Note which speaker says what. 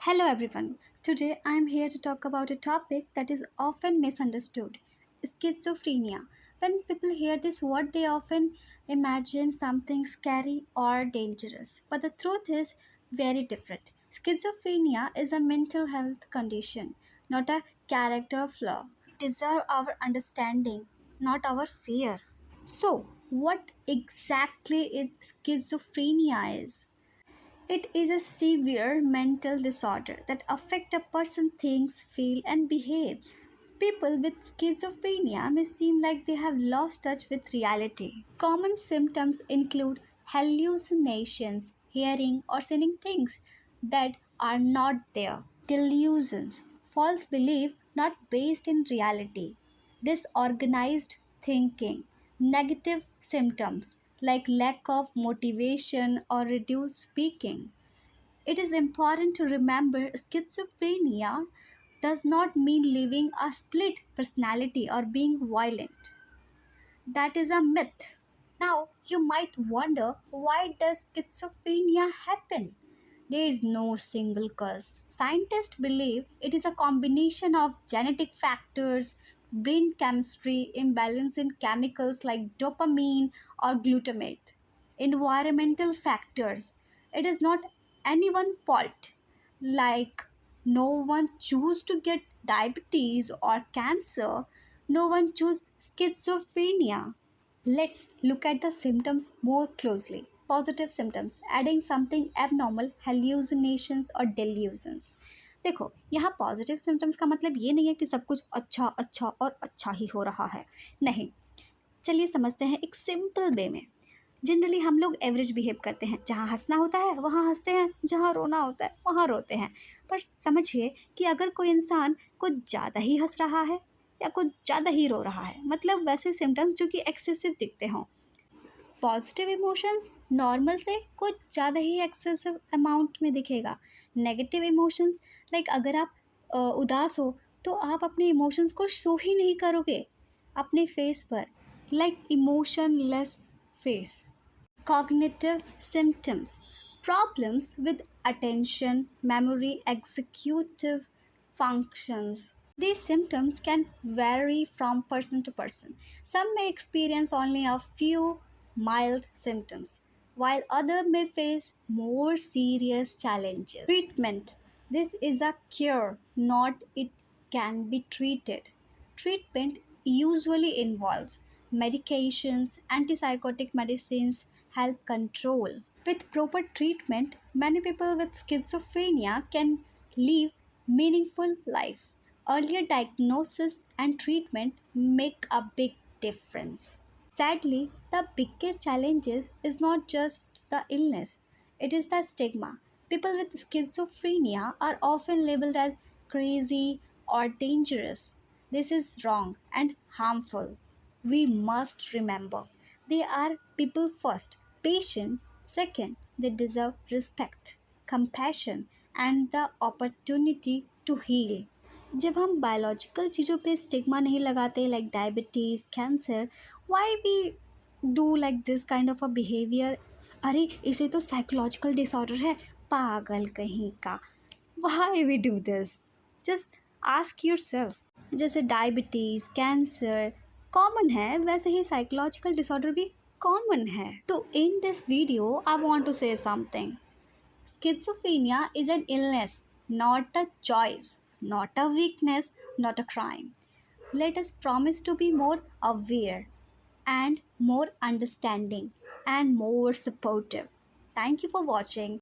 Speaker 1: Hello everyone. Today I am here to talk about a topic that is often misunderstood schizophrenia. When people hear this word, they often imagine something scary or dangerous. But the truth is very different. Schizophrenia is a mental health condition, not a character flaw. It deserves our understanding, not our fear. So, what exactly is schizophrenia is? It is a severe mental disorder that affects a person thinks, feels and behaves. People with schizophrenia may seem like they have lost touch with reality. Common symptoms include hallucinations, hearing or seeing things that are not there, delusions, false belief not based in reality, disorganized thinking, negative symptoms like lack of motivation or reduced speaking. It is important to remember schizophrenia does not mean living a split personality or being violent. That is a myth. Now, you might wonder, why does schizophrenia happen? There is no single cause. Scientists believe it is a combination of genetic factors, brain chemistry, imbalance in chemicals like dopamine or glutamate, environmental factors. It is not anyone's fault. Like, no one choose to get diabetes or cancer. No one choose schizophrenia. Let's look at the symptoms more closely. Positive symptoms, adding something abnormal, hallucinations और delusions. देखो, यहाँ positive symptoms का मतलब ये नहीं है कि सब कुछ अच्छा अच्छा और अच्छा ही हो रहा है, नहीं. चलिए समझते हैं एक सिंपल वे में. जनरली हम लोग एवरेज बिहेव करते हैं. जहाँ हंसना होता है वहाँ हंसते हैं, जहाँ रोना होता है वहाँ रोते हैं. पर समझिए कि अगर कोई इंसान कुछ ज़्यादा ही हंस रहा है या कुछ ज़्यादा ही रो रहा है, मतलब वैसे सिम्टम्स जो कि एक्सेसिव दिखते हों. पॉजिटिव इमोशंस नॉर्मल से कुछ ज़्यादा ही एक्सेसिव अमाउंट में दिखेगा. नेगेटिव इमोशंस लाइक अगर आप उदास हो तो आप अपने इमोशंस को शो ही नहीं करोगे अपने फेस पर, like emotionless face. Cognitive symptoms, problems with attention, memory, executive functions. These symptoms can vary from person to person. Some may experience only a few mild symptoms, while others may face more serious challenges. Treatment. This is a cure, not it can be treated. Treatment usually involves medications, antipsychotic medicines help control. With proper treatment, many people with schizophrenia can live meaningful life. Earlier diagnosis and treatment make a big difference. Sadly, the biggest challenges is not just the illness, it is the stigma. People with schizophrenia are often labeled as crazy or dangerous. This is wrong and harmful. We must remember they are people first, patient second. They deserve respect, compassion, and the opportunity to heal. जब हम biological चीज़ों पे stigma नहीं लगाते like diabetes cancer, why we do like this kind of a behaviour. अरे इसे तो psychological disorder है, पागल कहीं का. वाई वी डू दिस? Just ask yourself. जैसे डायबिटीज़ कैंसर कॉमन है, वैसे ही साइकोलॉजिकल डिसऑर्डर भी कॉमन है. To end this video I want to say something. Schizophrenia is an illness, not a choice, not a weakness, not a crime. Let us promise to be more aware and more understanding and more supportive. Thank you for watching.